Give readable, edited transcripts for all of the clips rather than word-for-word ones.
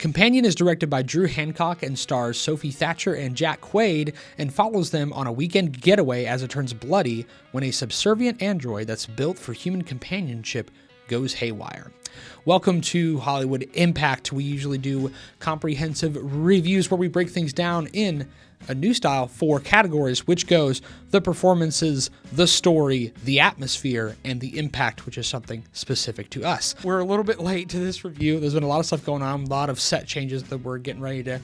Companion is directed by Drew Hancock and stars Sophie Thatcher and Jack Quaid, and follows them on a weekend getaway as it turns bloody when a subservient android that's built for human companionship goes haywire. Welcome to Hollywood Impact. We usually do comprehensive reviews where we break things down in a new style, 4 categories, which goes the performances, the story, the atmosphere, and the impact, which is something specific to us. We're a little bit late to this review. There's been a lot of stuff going on, a lot of set changes that we're getting ready to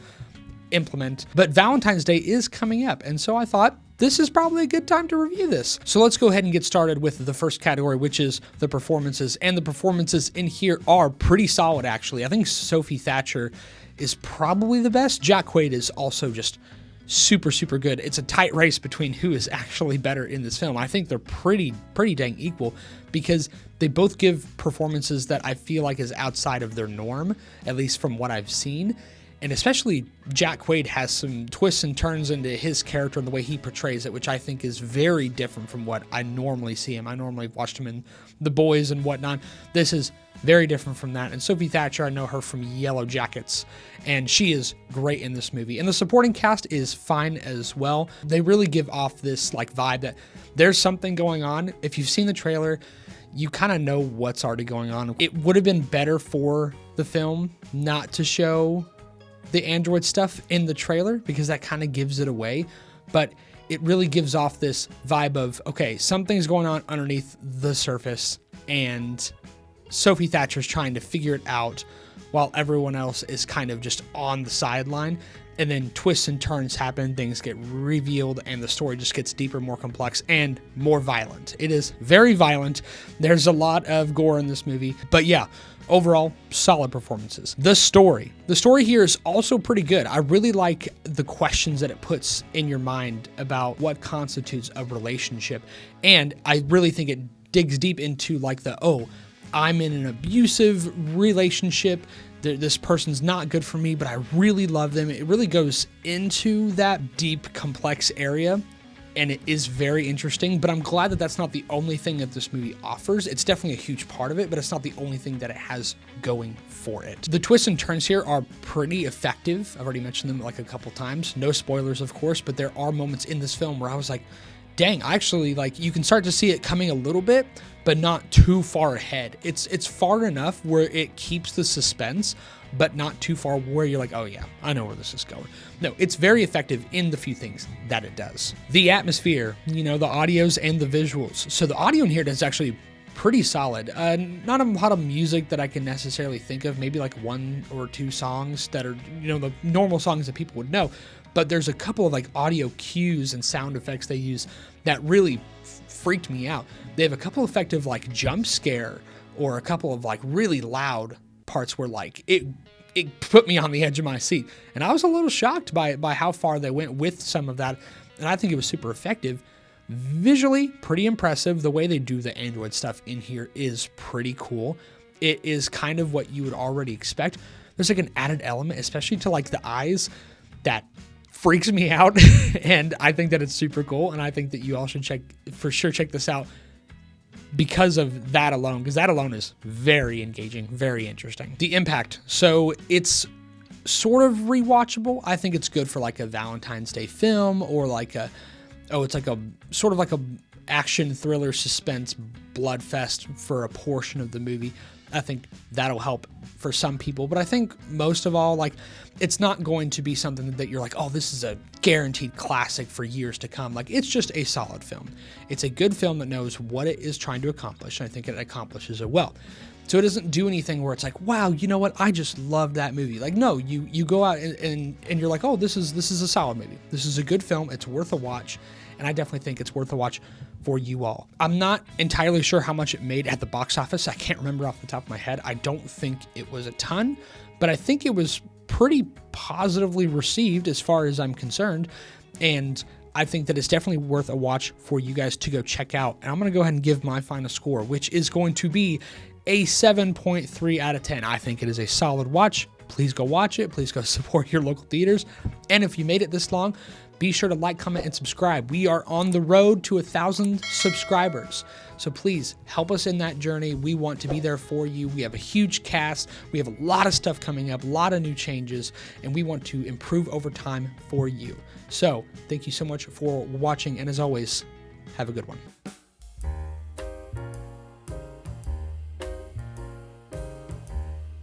implement, but Valentine's Day is coming up, and so I thought this is probably a good time to review this. So let's go ahead and get started with the first category, which is the performances, and the performances in here are pretty solid, actually. I think Sophie Thatcher is probably the best. Jack Quaid is also just super good. It's a tight race between who is actually better in this film. I think they're pretty dang equal, because they both give performances that I feel like is outside of their norm, at least from what I've seen. And especially Jack Quaid has some twists and turns into his character and the way he portrays it, which I think is very different from what I normally see him. I normally watched him in The Boys and whatnot. This is very different from that. And Sophie Thatcher, I know her from Yellow Jackets, and she is great in this movie. And the supporting cast is fine as well. They really give off this like vibe that there's something going on. If you've seen the trailer, you kind of know what's already going on. It would have been better for the film not to show the android stuff in the trailer, because that kind of gives it away, but it really gives off this vibe of, okay, something's going on underneath the surface, and Sophie Thatcher's trying to figure it out while everyone else is kind of just on the sideline. And then twists and turns happen, things get revealed, and the story just gets deeper, more complex, and more violent. It is very violent. There's a lot of gore in this movie, but yeah, overall, solid performances. The story here is also pretty good. I really like the questions that it puts in your mind about what constitutes a relationship, and I really think it digs deep into like I'm in an abusive relationship. This person's not good for me, but I really love them. It really goes into that deep, complex area, and it is very interesting, but I'm glad that that's not the only thing that this movie offers. It's definitely a huge part of it, but it's not the only thing that it has going for it. The twists and turns here are pretty effective. I've already mentioned them like a couple times. No spoilers, of course, but there are moments in this film where I was like, dang, actually, like, you can start to see it coming a little bit, but not too far ahead. It's far enough where it keeps the suspense, but not too far where you're like, oh yeah, I know where this is going. No, it's very effective in the few things that it does. The atmosphere, the audios and the visuals. So the audio in here is actually pretty solid. Not a lot of music that I can necessarily think of, maybe like 1 or 2 songs that are, the normal songs that people would know. But there's a couple of like audio cues and sound effects they use that really freaked me out. They have a couple effective like jump scare, or a couple of like really loud parts where like it put me on the edge of my seat. And I was a little shocked by how far they went with some of that. And I think it was super effective. Visually, pretty impressive. The way they do the android stuff in here is pretty cool. It is kind of what you would already expect. There's like an added element, especially to like the eyes, that freaks me out. And I think that it's super cool. And I think that you all should check this out because of that alone, because that alone is very engaging, very interesting. The impact. So it's sort of rewatchable. I think it's good for like a Valentine's Day film, or like it's like a sort of like a action thriller suspense blood fest for a portion of the movie. I think that'll help for some people, but I think most of all, like, it's not going to be something that you're like, oh, this is a guaranteed classic for years to come. Like, it's just a solid film. It's a good film that knows what it is trying to accomplish, and I think it accomplishes it well. So it doesn't do anything where it's like, wow, you know what? I just love that movie. Like, no, you go out and you're like, oh, this is a solid movie. This is a good film. It's worth a watch. And I definitely think it's worth a watch for you all. I'm not entirely sure how much it made at the box office. I can't remember off the top of my head. I don't think it was a ton, but I think it was pretty positively received as far as I'm concerned. And I think that it's definitely worth a watch for you guys to go check out. And I'm going to go ahead and give my final score, which is going to be a 7.3 out of 10. I think it is a solid watch. Please go watch it. Please go support your local theaters. And if you made it this long, Be sure to like, comment, and subscribe. We are on the road to 1,000 subscribers. So please help us in that journey. We want to be there for you. We have a huge cast. We have a lot of stuff coming up, a lot of new changes, and we want to improve over time for you. So thank you so much for watching. And as always, have a good one.